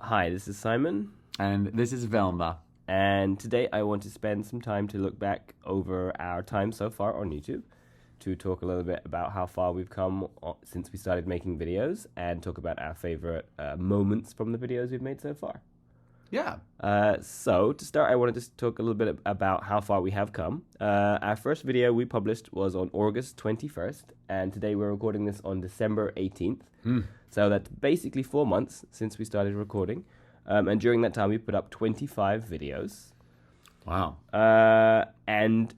Hi, this is Simon, And this is Velma. and today I want to spend some time to look back over our time so far on YouTube, to talk a little bit about how far we've come since we started making videos, and talk about our favorite moments from the videos we've made so far. Yeah. So to start, I wanted to talk a little bit about how far we have come. Our first video we published was on August 21st, and today we're recording this on December 18th. So that's basically 4 months since we started recording. And during that time, we put up 25 videos. Wow. And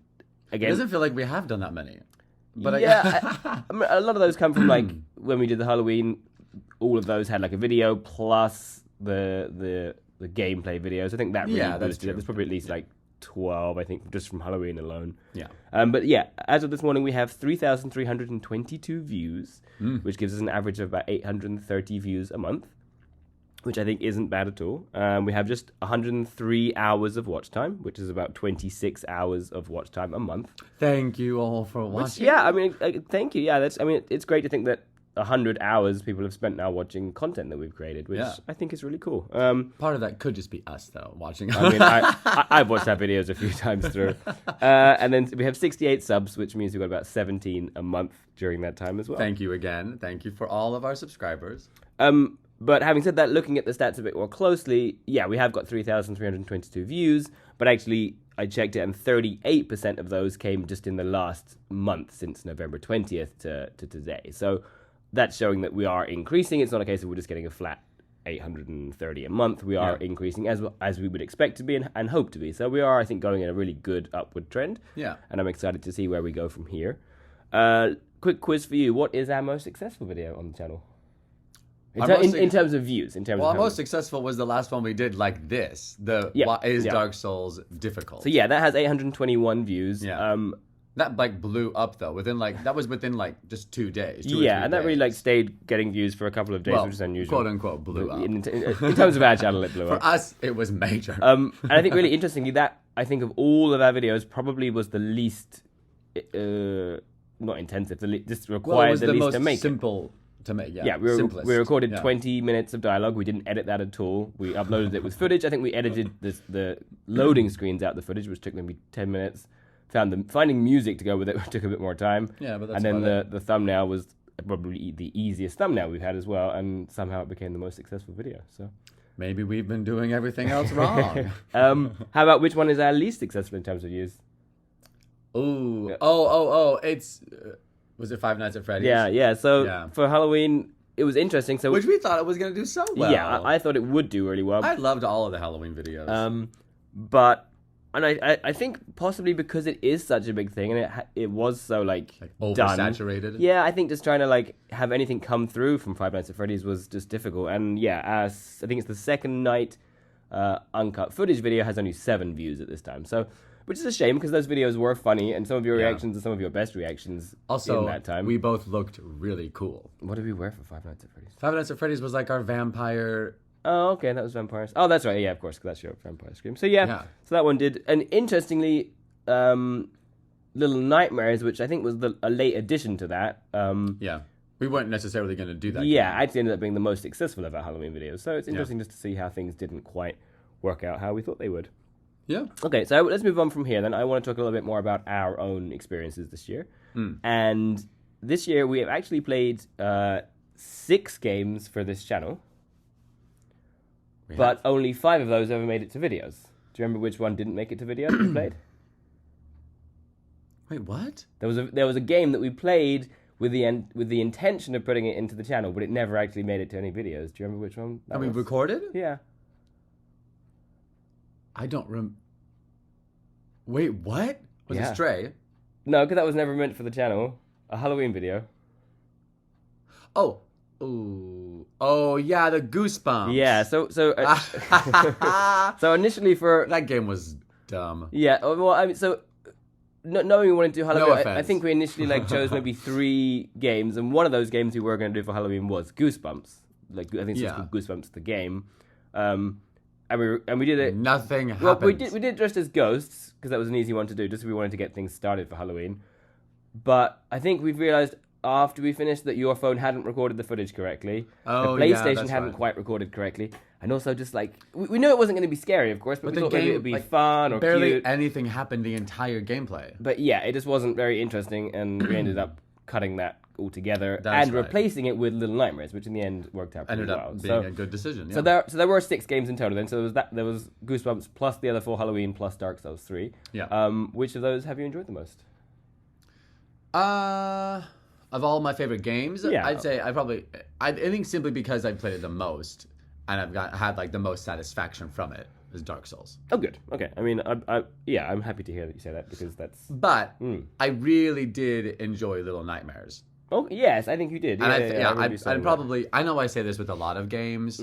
again, It doesn't feel like we have done that many. But yeah, I mean, a lot of those come from like when we did the Halloween. All of those had like a video plus the gameplay videos. I think that really boosted it. There's probably at least like 12, I think, just from Halloween alone. Yeah. But yeah, as of this morning, we have 3,322 views, which gives us an average of about 830 views a month, which I think isn't bad at all. We have just 103 hours of watch time, which is about 26 hours of watch time a month. Thank you all for watching. Yeah, I mean, thank you. Yeah, it's great to think that 100 hours people have spent now watching content that we've created, which I think is really cool. Part of that could just be us, though, watching. I mean, I've watched our videos a few times through. And then we have 68 subs, which means we've got about 17 a month during that time as well. Thank you again. Thank you for all of our subscribers. But having said that, looking at the stats a bit more closely, yeah, we have got 3,322 views, but actually I checked it and 38% of those came just in the last month since November 20th to today. So that's showing that we are increasing. It's not a case of we're just getting a flat 830 a month. We are increasing as we would expect to be and hope to be. So we are, I think, going in a really good upward trend. Yeah. And I'm excited to see where we go from here. Quick quiz for you. What is our most successful video on the channel? In terms of views. Our most successful was the last one we did like this. Dark Souls difficult? So yeah, that has 821 views. Yeah. That like blew up though. That was within just 2 days. And that really stayed getting views for a couple of days, which is unusual. Quote unquote blew up. In terms of our channel, it blew up. For us, it was major. And I think really interestingly, that I think of all of our videos probably was the least, not intensive, just required the least to make. Simple to make. Yeah, we recorded 20 minutes of dialogue. We didn't edit that at all. We uploaded it with footage. I think we edited the loading screens out the footage, which took maybe 10 minutes. Finding music to go with it took a bit more time. Yeah, but that's and then the thumbnail was probably the easiest thumbnail we've had as well, and somehow it became the most successful video. So maybe we've been doing everything else wrong. How about which one is our least successful in terms of views? Ooh. Oh. It's was it Five Nights at Freddy's? Yeah. So for Halloween, it was interesting. So which we thought it was going to do so well. Yeah, I thought it would do really well. I loved all of the Halloween videos. But. And I think possibly because it is such a big thing and it was so oversaturated. Done. Yeah, I think just trying to have anything come through from Five Nights at Freddy's was just difficult. And yeah, I think it's the second night uncut footage video has only 7 views at this time. So, which is a shame because those videos were funny and some of your reactions are some of your best reactions in that time. We both looked really cool. What did we wear for Five Nights at Freddy's? Five Nights at Freddy's was like our vampire. Oh, okay, that was vampires. Oh, that's right. Yeah, of course, because that's your vampire scream. So yeah, so that one did. And interestingly, Little Nightmares, which I think was a late addition to that. We weren't necessarily going to do that. Yeah, actually ended up being the most successful of our Halloween videos. So it's interesting just to see how things didn't quite work out how we thought they would. Yeah. Okay, so let's move on from here then. I want to talk a little bit more about our own experiences this year. And this year we have actually played 6 games for this channel. But only 5 of those ever made it to videos. Do you remember which one didn't make it to videos that we played? Wait, what? There was a game that we played with the intention of putting it into the channel, but it never actually made it to any videos. Do you remember which one that was? We recorded? Yeah. I don't remember. Wait, what? Was it Stray? No, because that was never meant for the channel. A Halloween video. Oh. Ooh. Oh yeah, the Goosebumps. Yeah, so so initially for that game was dumb. Yeah, well, I mean, so knowing we wanted to do Halloween, I think we initially chose maybe 3 games, and one of those games we were going to do for Halloween was Goosebumps. I think it's called Goosebumps the game. And we did it. Nothing happened. Well, we did it dressed as ghosts because that was an easy one to do, just so we wanted to get things started for Halloween. But I think we've realized after we finished that your phone hadn't recorded the footage correctly. The PlayStation hadn't quite recorded correctly. And also just like, we knew it wasn't going to be scary, of course, but we thought maybe it would be fun or barely cute. anything happened the entire gameplay. But yeah, it just wasn't very interesting, and we ended up cutting that altogether and replacing it with Little Nightmares, which in the end worked out pretty well. Ended up being a good decision. Yeah. So there were 6 games in total. Then so there was Goosebumps plus the other 4 Halloween plus Dark Souls 3. Yeah. Which of those have you enjoyed the most? Of all my favorite games, I'd say I think simply because I played it the most and I've had like the most satisfaction from it is Dark Souls. Oh, good. Okay. I mean, I'm happy to hear that you say that because that's. But I really did enjoy Little Nightmares. Oh yes, I think you did. I know I say this with a lot of games,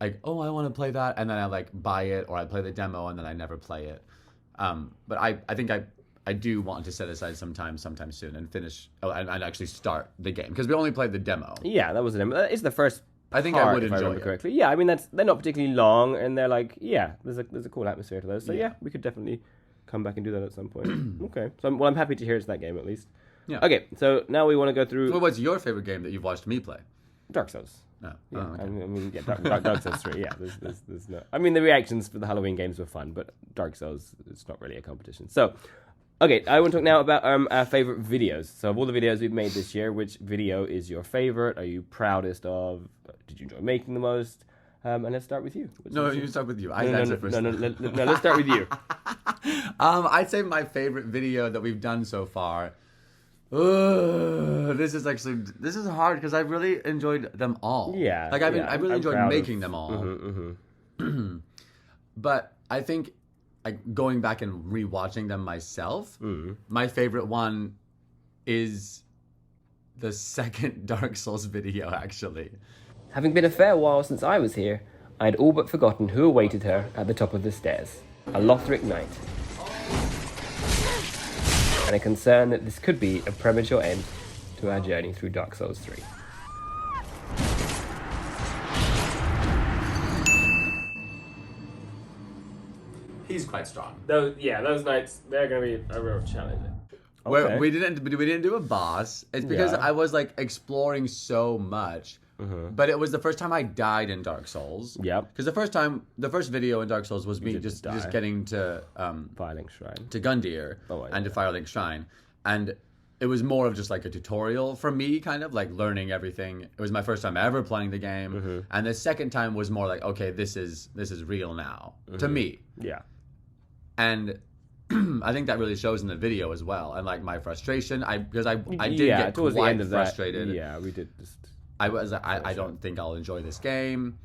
like, oh, I want to play that, and then I like buy it or I play the demo and then I never play it. But I think I do want to set aside some time sometime soon and finish and actually start the game because we only played the demo. Yeah, that was the demo. It's the first. I think part, I would if enjoy I remember it correctly. Yeah, I mean they're not particularly long and they're like there's a cool atmosphere to those. So yeah, we could definitely come back and do that at some point. Okay, so I'm happy to hear it's that game at least. Yeah. Okay, so now we want to go through. Well, what's your favorite game that you've watched me play? Dark Souls. No. Yeah, okay. I mean, Dark Souls 3. Yeah, there's no. I mean, the reactions for the Halloween games were fun, but Dark Souls, it's not really a competition. So, okay, I want to talk now about our favorite videos. So, of all the videos we've made this year, which video is your favorite? Are you proudest of? Did you enjoy making the most? And let's start with you. You start with you. No, let's start with you. I'd say my favorite video that we've done so far. This is hard because I really enjoyed them all. Yeah, like I really enjoyed making them all. But I think, like going back and rewatching them myself, my favorite one is the second Dark Souls video. Actually, having been a fair while since I was here, I had all but forgotten who awaited her at the top of the stairs: a Lothric knight. And a concern that this could be a premature end to our journey through Dark Souls 3. He's quite strong. Those knights, they're going to be a real challenge. Okay. We didn't do a boss. It's because I was like exploring so much. But it was the first time I died in Dark Souls. Yep. Because the first video in Dark Souls was me just getting to Firelink Shrine. To Gundyr and to Firelink Shrine. And it was more of just like a tutorial for me, kind of like learning everything. It was my first time ever playing the game. And the second time was more like, okay, this is real now to me. Yeah. And I think that really shows in the video as well. And like my frustration, because I did get quite frustrated. Yeah, we did just. I don't think I'll enjoy this game,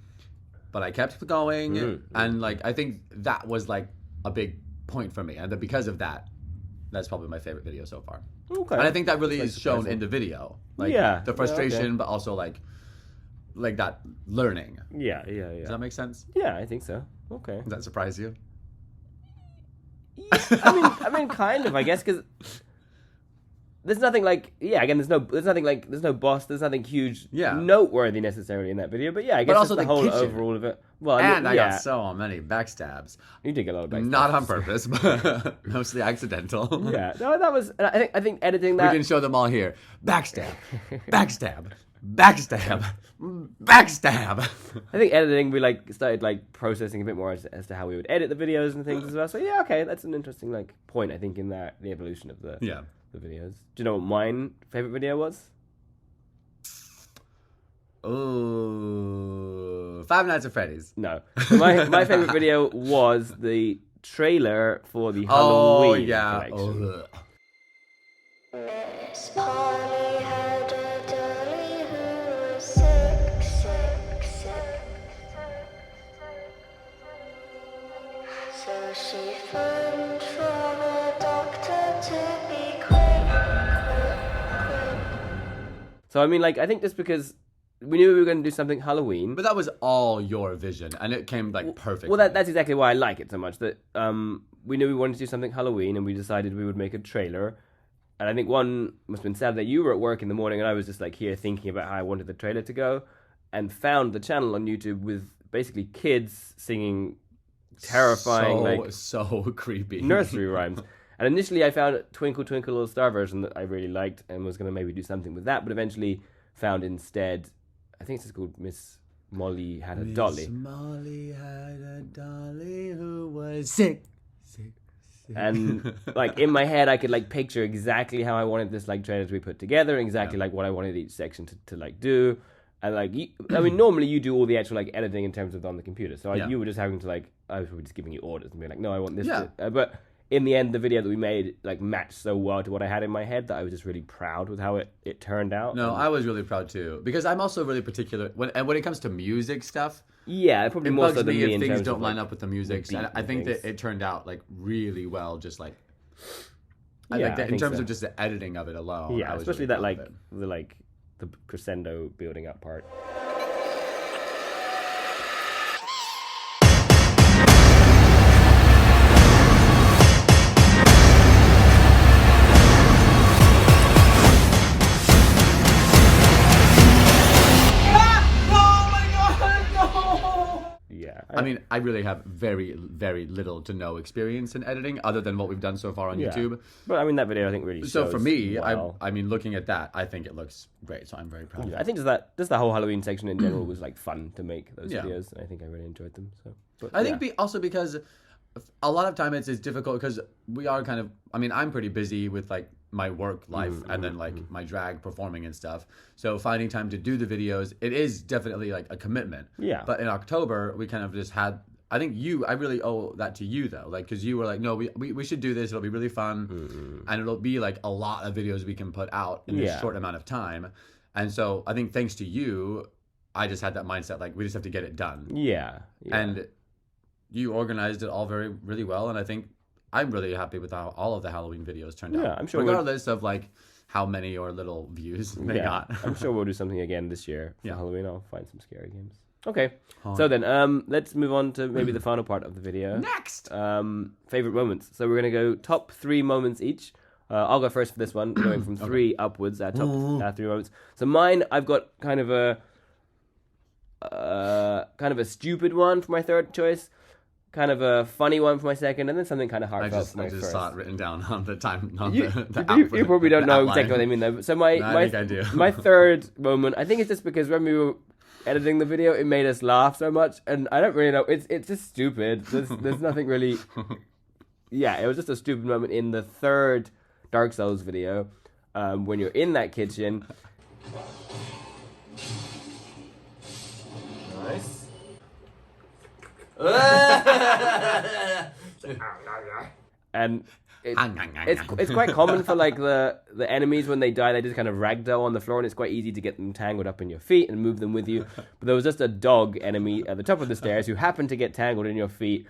but I kept going, and like I think that was like a big point for me, and that because of that, that's probably my favorite video so far. Okay, and I think that really is shown in the video, like the frustration, but also like that learning. Yeah. Does that make sense? Yeah, I think so. Okay. Does that surprise you? Yeah, I mean, kind of, I guess, because. There's nothing like there's no boss, there's nothing huge noteworthy necessarily in that video, but I guess also the whole overall of it. Well, and I got so many backstabs. You did get a lot of backstabs. Not on purpose, but mostly accidental. Yeah, no, that was. I think editing that. We can show them all here. Backstab, backstab, backstab, backstab. I think editing, we started processing a bit more as to how we would edit the videos and things as well. So okay, that's an interesting point. I think in the evolution of the videos. Do you know what my favorite video was? Oh, Five Nights at Freddy's. No, so my favorite video was the trailer for the Halloween collection. Miss Polly had a dolly who was sick, sick, sick. So she phoned for a doctor to be quick. So I mean, I think just because we knew we were going to do something Halloween, but that was all your vision, and it came perfect. Well, that's exactly why I like it so much. That we knew we wanted to do something Halloween, and we decided we would make a trailer. And I think one must have been Saturday. You were at work in the morning, and I was just here thinking about how I wanted the trailer to go, and found the channel on YouTube with basically kids singing terrifying, so creepy nursery rhymes. And initially, I found a Twinkle Twinkle Little Star version that I really liked, and was going to maybe do something with that. But eventually, found instead, I think it's called Miss Molly had a dolly. Molly had a dolly who was sick. And like in my head I could like picture exactly how I wanted this like trailer to be put together, exactly like what I wanted each section to like do. And like I mean normally you do all the actual like editing in terms of on the computer, so you were just having to like I was just giving you orders and being like, no, I want this but in the end the video that we made like matched so well to what I had in my head that I was just really proud with how it turned out. No, I was really proud too, because I'm also really particular when it comes to music stuff. Yeah, probably more so than me me if in things terms don't of, line like, up with the music. the beat And I think things. that it turned out like really well, just like I Yeah, like that I in think terms so. of just the editing of it alone. Yeah, I was especially really that proud of it. like the crescendo building up part. Yeah, I mean, I really have very, very little to no experience in editing other than what we've done so far on YouTube. But I mean that video I think really So shows for me, well. I mean, looking at that, I think it looks great. So I'm very proud. Yeah, I think just the whole Halloween section in general was like fun to make those Yeah. videos, and I think I really enjoyed them. So, but, I think also because a lot of time it's difficult because we are kind of. I mean, I'm pretty busy with like my work life and then like my drag performing and stuff. So finding time to do the videos, it is definitely like a commitment. Yeah. But in October, we kind of just had. I think I really owe that to you though, like because you were like, no, we should do this. It'll be really fun, and it'll be like a lot of videos we can put out in a short amount of time. And so I think thanks to you, I just had that mindset like we just have to get it done. yeah. And you organized it all really well, and I think I'm really happy with how all of the Halloween videos turned out. Yeah, I'm sure regardless of like how many or little views they got. I'm sure we'll do something again this year for Yeah. Halloween. I'll find some scary games. Okay, so then let's move on to maybe the final part of the video. Next, Favorite moments. So we're gonna go top 3 moments each. I'll go first for this one, going from 3 upwards. Top 3 moments. So mine, I've got kind of a stupid one for my third choice, kind of a funny one for my second, and then something kind of I heartfelt for my just first. saw it written down on the time. On You, the you probably don't know outline. exactly what I mean though. So I think I do. my third moment, I think it's just because when we were editing the video, it made us laugh so much, and I don't really know. It's just stupid. There's nothing really. Yeah, it was just a stupid moment in the third Dark Souls video, when you're in that kitchen. Nice. And it's quite common for like the enemies when they die, they just kind of ragdoll on the floor, and it's quite easy to get them tangled up in your feet and move them with you. But there was just a dog enemy at the top of the stairs who happened to get tangled in your feet,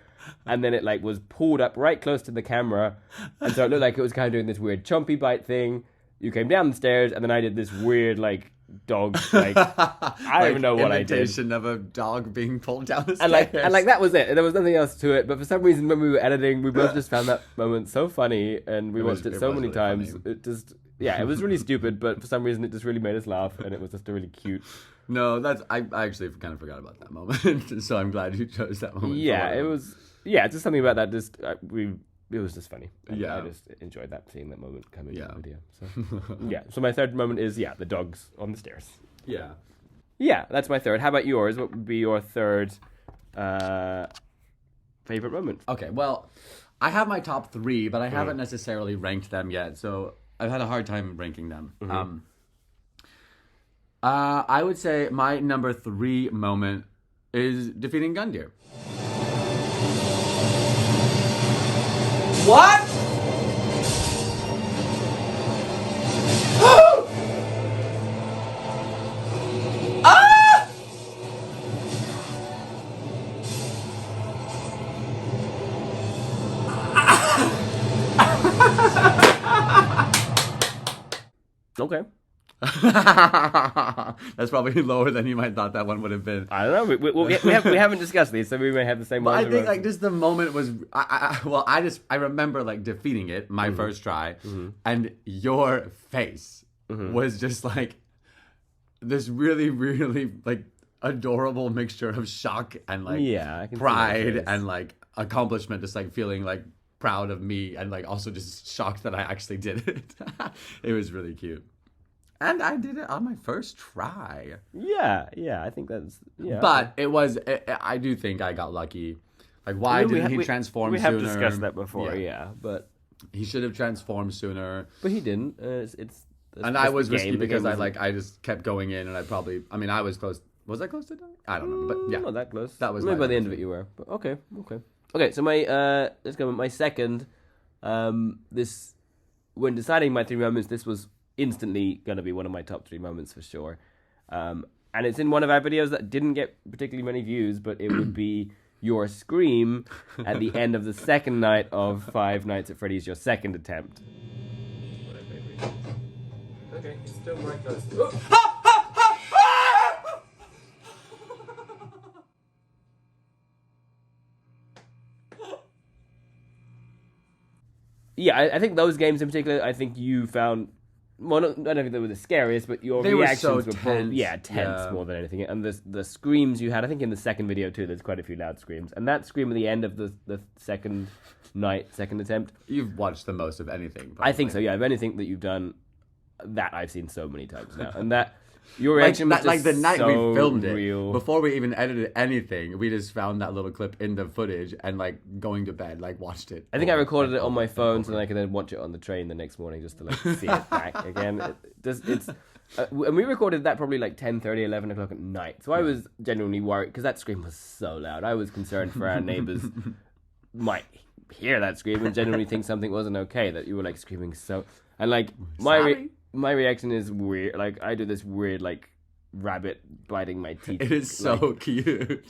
and then it like was pulled up right close to the camera, and so it looked like it was kind of doing this weird chompy bite thing. You came down the stairs, and then I did this weird like dog like I don't even know what I did. Imitation of a dog being pulled down the And stairs. like that was it. There was nothing else to it. But for some reason, when we were editing, we both just found that moment so funny, and we watched it so many really times. funny. It just it was really stupid, but for some reason, it just really made us laugh, and it was just a really cute. No, I actually kind of forgot about that moment, so I'm glad you chose that moment. Yeah, for it was. Yeah, just something about that. Just it was just funny. And Yeah. I just enjoyed that seeing that moment come into Yeah. the video. So yeah, so my third moment is the dogs on the stairs. Yeah. Yeah, that's my third. How about yours? What would be your third favorite moment? Okay, well, I have my top 3, but I haven't necessarily ranked them yet, so I've had a hard time ranking them. I would say my number 3 moment is defeating Gundyr. What? Okay. That's probably lower than you might thought that one would have been. I don't know. We haven't discussed these, so we may have the same But ones. I think like just the moment was I remember like defeating it my first try, and your face was just like this really really like adorable mixture of shock and like I can see pride that face. and like accomplishment, just like feeling like proud of me and like also just shocked that I actually did it. It was really cute. And I did it on my first try. Yeah, I think that's But it was. I do think I got lucky. Like, why didn't he transform we sooner? We have discussed that before, but he should have transformed sooner. But he didn't. And I was risky because I just kept going in, and I was close. Was I close to dying? I don't know, but yeah, not that close. That was maybe by the end of it you were. But okay. So my let's go with my second. This when deciding my 3 moments, this was instantly going to be one of my top 3 moments for sure. And it's in one of our videos that didn't get particularly many views, but it would be your scream at the end of the second night of Five Nights at Freddy's, your second attempt. Okay, he's still right close. Yeah, I think those games in particular, I think you found. Well, I don't think they were the scariest, but your reactions were tense. Tense more than anything. And the screams you had, I think in the second video too, there's quite a few loud screams. And that scream at the end of the second attempt. You've watched the most of anything. Probably. I think so, yeah. Of anything that you've done, that I've seen so many times now. And that. Your reaction was just like the night so we filmed it, real. Before we even edited anything, we just found that little clip in the footage and like going to bed, like watched it. I think I recorded it on my phone so that I could then watch it on the train the next morning just to like see it back again. And we recorded that probably like 10:30, 11 o'clock at night. So I was genuinely worried because that scream was so loud. I was concerned for our neighbors might hear that scream and genuinely think something wasn't okay, that you were like screaming so. And like my reaction is weird. Like I do this weird like rabbit biting my teeth. It is so cute.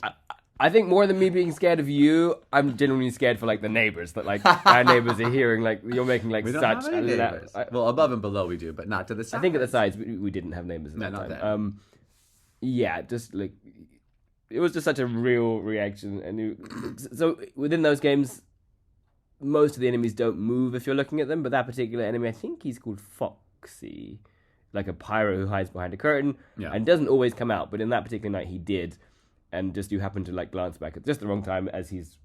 I think more than me being scared of you, I'm genuinely scared for like the neighbors that like our neighbors are hearing like you're making like such a neighbors. Well, above and below we do, but not to the sides. I think at the sides we didn't have neighbors at that time. That. Yeah, just like it was just such a real reaction, and so within those games, most of the enemies don't move if you're looking at them, but that particular enemy, I think he's called Foxy, like a pyro who hides behind a curtain and doesn't always come out, but in that particular night he did, and just you happen to like glance back at just the wrong time as he's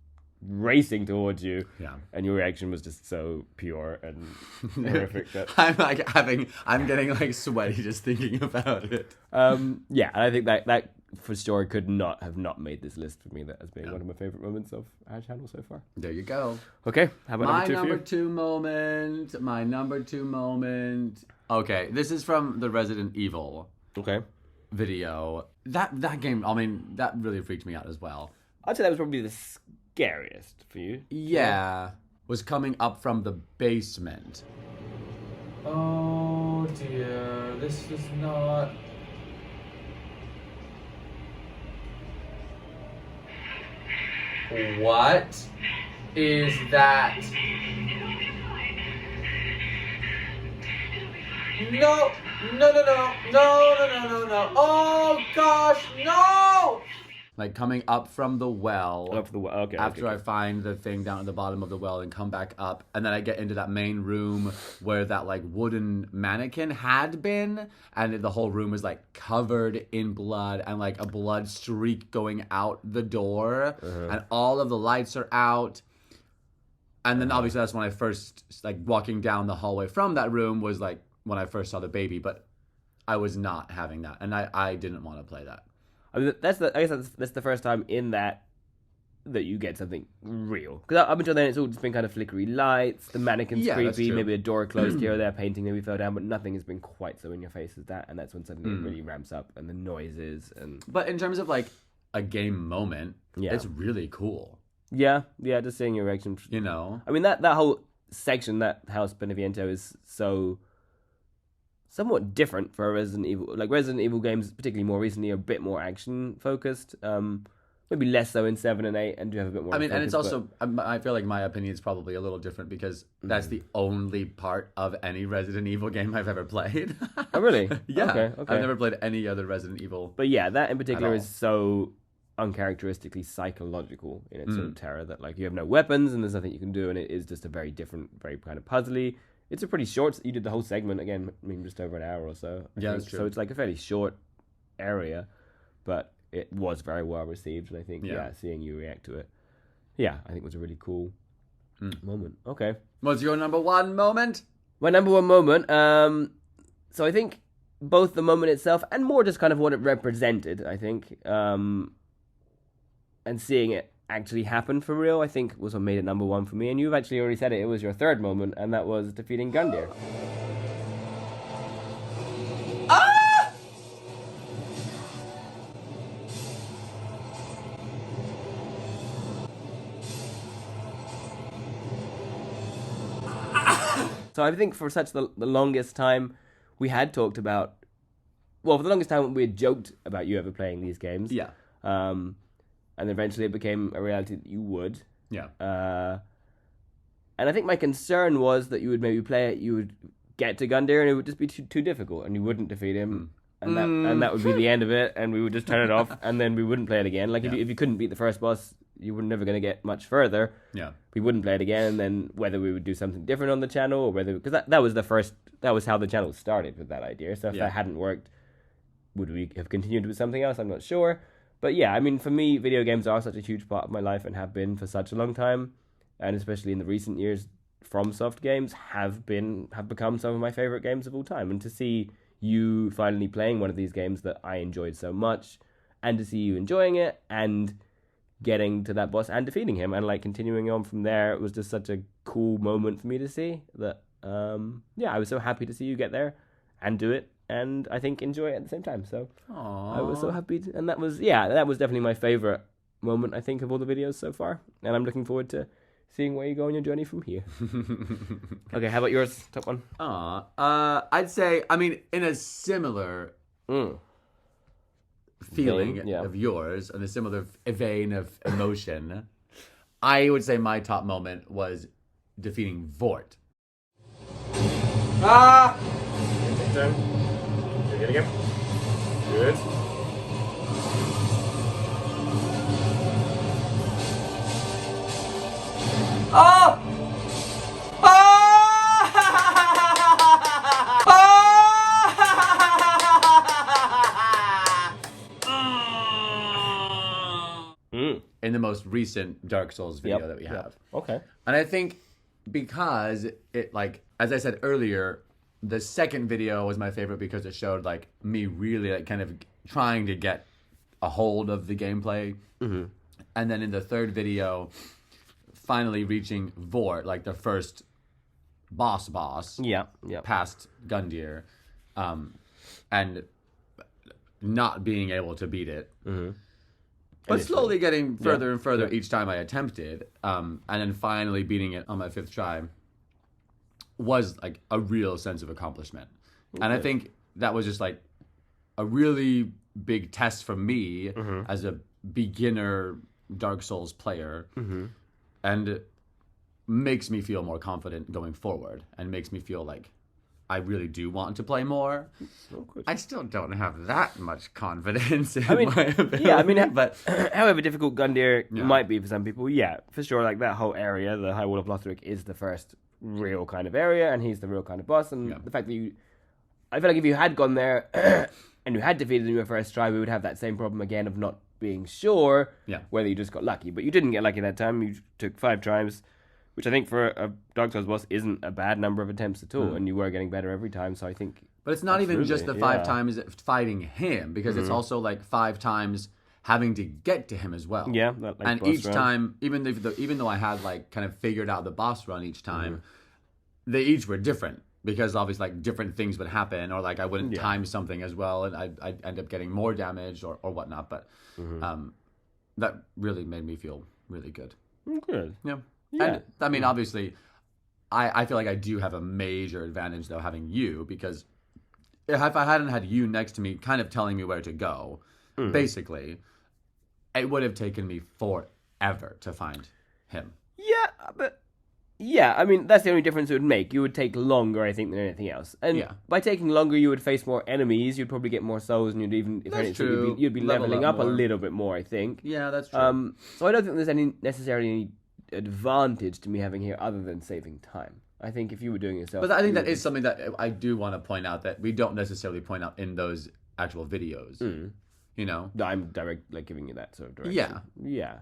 racing towards you, and your reaction was just so pure and horrific that I'm getting like sweaty just thinking about it. And I think that for sure could not have made this list for me that as being one of my favorite moments of our channel so far. There you go. Okay, how about my number number two moment? My number 2 moment. Okay, this is from the Resident Evil video. That game, I mean, that really freaked me out as well. I'd say that was probably the scariest for you. Yeah. Was coming up from the basement. Oh dear, this is not... What is that? No! No! Oh gosh, no! Like coming up from the well. After I find the thing down at the bottom of the well and come back up, and then I get into that main room where that like wooden mannequin had been, and the whole room was like covered in blood and like a blood streak going out the door, and all of the lights are out. And then obviously that's when I first like walking down the hallway from that room was like when I first saw the baby, but I was not having that, and I didn't want to play that. I mean, I guess that's the first time in that you get something real. Because up until then, it's all just been kind of flickery lights, the mannequin's creepy, maybe a door closed here or there, painting maybe fell down, but nothing has been quite so in your face as that, and that's when suddenly it really ramps up, and the noises and... But in terms of like a game moment, it's really cool. Yeah, just seeing your reaction. You know? I mean, that whole section, that House Beneviento is so... somewhat different for a Resident Evil. Like Resident Evil games, particularly more recently, are a bit more action focused. Maybe less so in 7 and 8, and do have a bit more. I mean, and it's also, I feel like my opinion is probably a little different because that's the only part of any Resident Evil game I've ever played. Oh, really? Yeah. Okay. I've never played any other Resident Evil. But yeah, that in particular is so uncharacteristically psychological in its sort of terror that like you have no weapons and there's nothing you can do, and it is just a very different, very kind of puzzly. It's a pretty short... You did the whole segment, again, I mean, just over an hour or so. I think. That's true. So it's like a fairly short area, but it was very well received, and I think, seeing you react to it, I think was a really cool moment. Okay. What's your number 1 moment? My number 1 moment, so I think both the moment itself and more just kind of what it represented, I think. And seeing it actually happen for real, I think was what made it number one for me. And you've actually already said it. It was your third moment, and that was defeating Gundyr. So I think for such the longest time, we had talked about... Well, for the longest time, we had joked about you ever playing these games. Yeah. And eventually it became a reality that you would. Yeah. And I think my concern was that you would maybe play it, you would get to Gundyr, and it would just be too difficult, and you wouldn't defeat him. And that would be the end of it, and we would just turn it off, and then we wouldn't play it again. Like, if you couldn't beat the first boss, you were never going to get much further. Yeah. We wouldn't play it again, and then whether we would do something different on the channel, or whether... Because that was how the channel started, with that idea. So if that hadn't worked, would we have continued with something else? I'm not sure. But yeah, I mean, for me, video games are such a huge part of my life and have been for such a long time. And especially in the recent years, FromSoft games have become some of my favorite games of all time. And to see you finally playing one of these games that I enjoyed so much, and to see you enjoying it and getting to that boss and defeating him and like continuing on from there, it was just such a cool moment for me to see that. I was so happy to see you get there and do it, and I think enjoy it at the same time. So Aww. I was so happy, and that was definitely my favorite moment, I think, of all the videos so far. And I'm looking forward to seeing where you go on your journey from here. Okay, how about yours? Top one. I'd say, I mean, in a similar feeling Vein, yeah. of yours, in a similar vein of emotion, I would say my top moment was defeating Vort. Ah! Take turn. Take it again. Good. Oh! In the most recent Dark Souls video that we have. Okay. And I think because it, like, as I said earlier, the second video was my favorite because it showed, like, me really, like, kind of trying to get a hold of the gameplay. Mm-hmm. And then in the third video, finally reaching Vort, like the first boss. Yeah. Past Gundyr. And not being able to beat it. Mm-hmm. But slowly getting further and further each time I attempted. And then finally beating it on my fifth try was like a real sense of accomplishment. Okay. And I think that was just like a really big test for me as a beginner Dark Souls player. Mm-hmm. And makes me feel more confident going forward and makes me feel like I really do want to play more. I still don't have that much confidence in my ability. Yeah, I mean, but however difficult Gundyr might be for some people, for sure, like that whole area, the High Wall of Lothric, is the first real kind of area, and he's the real kind of boss, and the fact that I feel like if you had gone there and you had defeated him in your first try, we would have that same problem again of not being sure whether you just got lucky. But you didn't get lucky that time. You took 5 tries, which I think for a Dark Souls boss isn't a bad number of attempts at all, and you were getting better every time, so I think... But it's not even just the 5 times fighting him, because it's also like 5 times having to get to him as well. Yeah, that, like, and boss each run. time, even though I had like kind of figured out the boss run each time, they each were different, because obviously like different things would happen, or like I wouldn't time something as well, and I'd end up getting more damage or whatnot. But that really made me feel really good. Good. Yeah. And I mean, obviously, I feel like I do have a major advantage, though, having you, because if I hadn't had you next to me kind of telling me where to go, basically, it would have taken me forever to find him. Yeah, I mean, that's the only difference it would make. You would take longer, I think, than anything else. And by taking longer, you would face more enemies, you'd probably get more souls, and you'd even... That's true. You'd be leveling up a little bit more, I think. Yeah, that's true. So I don't think there's necessarily any advantage to me having here other than saving time. I think if you were doing it yourself... But I think that is something that I do want to point out, that we don't necessarily point out in those actual videos. You know? I'm giving you that sort of direction. Yeah.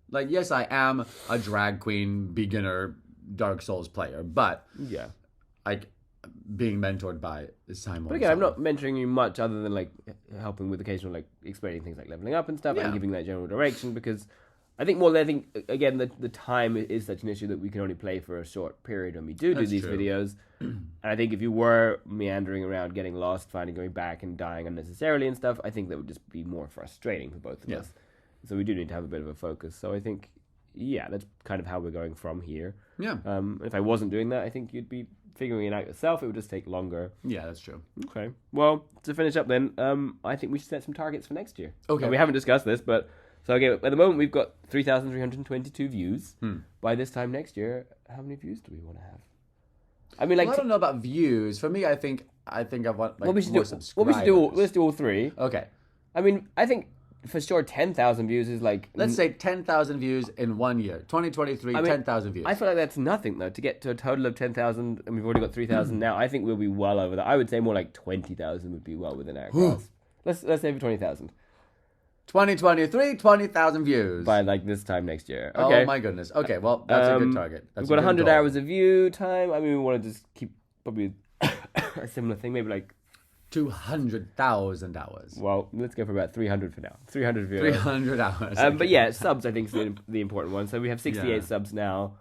Like, yes, I am a drag queen beginner Dark Souls player, but being mentored by Simon. But again, I'm not mentoring you much other than like helping with occasional like explaining things like leveling up and stuff and giving that general direction, because I think again the time is such an issue that we can only play for a short period when we do That's these true. videos. And I think if you were meandering around, getting lost, going back and dying unnecessarily and stuff, I think that would just be more frustrating for both of us. So we do need to have a bit of a focus. So I think, yeah, that's kind of how we're going from here. Yeah. If I wasn't doing that, I think you'd be figuring it out yourself. It would just take longer. Yeah, that's true. Okay. Well, to finish up then, I think we should set some targets for next year. Okay. Now, we haven't discussed this, but so again, at the moment we've got 3,322 views. By this time next year, how many views do we want to have? I mean, like, Well, I don't know about views. For me, I think I want like more subscribers. Let's do all three. Okay. I mean, I think for sure 10,000 views is like... Let's say 10,000 views in 1 year. 2023, 10,000 views. I feel like that's nothing, though. To get to a total of 10,000, and we've already got 3,000 now, I think we'll be well over that. I would say more like 20,000 would be well within our grasp. Let's say for 20,000. 2023, 20,000 views. By like this time next year. Okay. Oh my goodness. Okay, well, that's a good target. That's We've got a good 100 goal. hours of view time. I mean, we want to just keep probably a similar thing, maybe like... 200,000 hours. Well, let's go for about 300 for now. 300 viewers. 300 hours. But yeah, subs I think is the important one. So we have 68 subs now.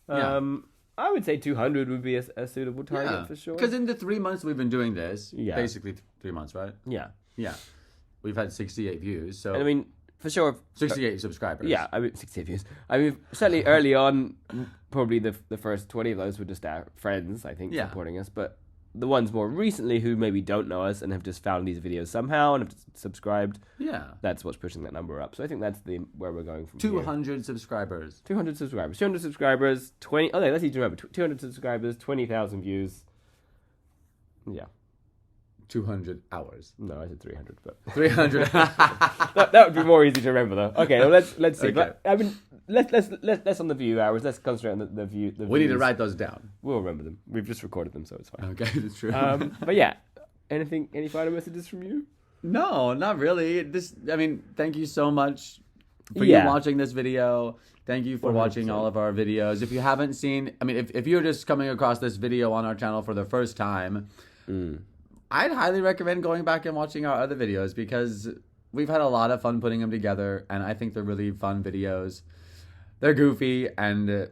I would say 200 would be a suitable target for sure. Because in the 3 months we've been doing this, Yeah. basically 3 months, right? Yeah. Yeah. We've had 68 views, so And I mean, for sure. 68 subscribers. Yeah, I mean, 68 views. I mean, certainly early on, probably the first 20 of those were just our friends, I think, supporting us. But the ones more recently who maybe don't know us and have just found these videos somehow and have subscribed, that's what's pushing that number up. So I think that's where we're going from 200 subscribers. 200 subscribers. 200 subscribers, 20... Oh, no, that's easy to remember. 200 subscribers, 20,000 views. Yeah. 200 hours. No, I said 300, but... 300. that would be more easy to remember, though. Okay, well, let's see. Okay. But, I mean, let's on the view hours. Let's concentrate on the view. We need to write those down. We'll remember them. We've just recorded them, so it's fine. Okay, that's true. But yeah, any final messages from you? No, not really. Thank you so much for you watching this video. Thank you for 100%. watching all of our videos. If you haven't seen, if you're just coming across this video on our channel for the first time, I'd highly recommend going back and watching our other videos because we've had a lot of fun putting them together, and I think they're really fun videos. They're goofy and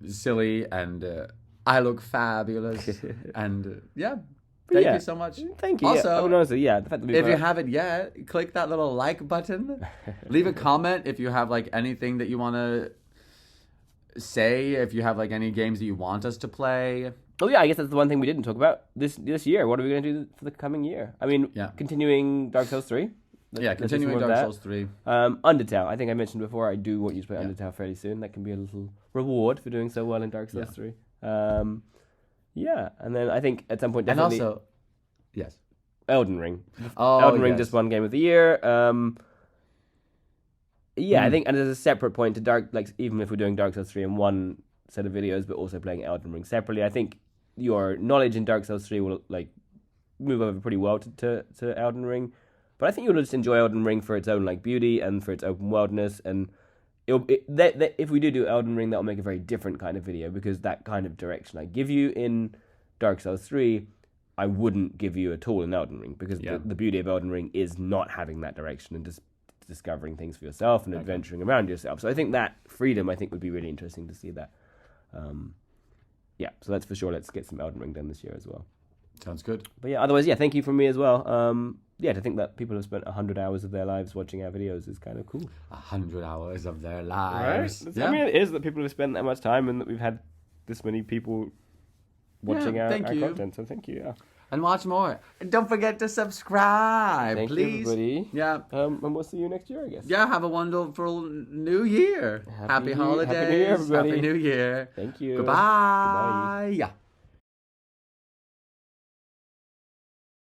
silly, and I look fabulous. And thank you so much. Thank you. Also, I mean, honestly, the fact that if you haven't yet, click that little like button. Leave a comment if you have like anything that you want to say. If you have like any games that you want us to play. Oh yeah, I guess that's the one thing we didn't talk about this year. What are we going to do for the coming year? I mean, continuing Dark Souls 3. Continuing Dark Souls 3. Undertale. I think I mentioned before, I do want you to play Undertale fairly soon. That can be a little reward for doing so well in Dark Souls 3. And then I think at some point definitely... And also, yes. Elden Ring. Oh, Elden Ring just won Game of the Year. I think, and there's a separate point to Dark, like even if we're doing Dark Souls 3 in one set of videos, but also playing Elden Ring separately, I think your knowledge in Dark Souls 3 will like move over pretty well to Elden Ring. But I think you'll just enjoy Elden Ring for its own like beauty and for its open worldness. And if we do Elden Ring, that'll make a very different kind of video, because that kind of direction I give you in Dark Souls 3, I wouldn't give you at all in Elden Ring, because the beauty of Elden Ring is not having that direction and just discovering things for yourself and adventuring around yourself. So I think that freedom, would be really interesting to see that. So that's for sure. Let's get some Elden Ring done this year as well. Sounds good. But otherwise, thank you from me as well. To think that people have spent 100 hours of their lives watching our videos is kind of cool. 100 hours of their lives. Right? I mean, it is that people have spent that much time and that we've had this many people watching our content. So thank you. Yeah. And watch more. And don't forget to subscribe, Thank please. you, everybody. Yeah. And we'll see you next year, I guess. Yeah, have a wonderful new year. Happy holidays. Happy New Year, everybody. Happy New Year. Thank you. Goodbye. Goodbye. Yeah.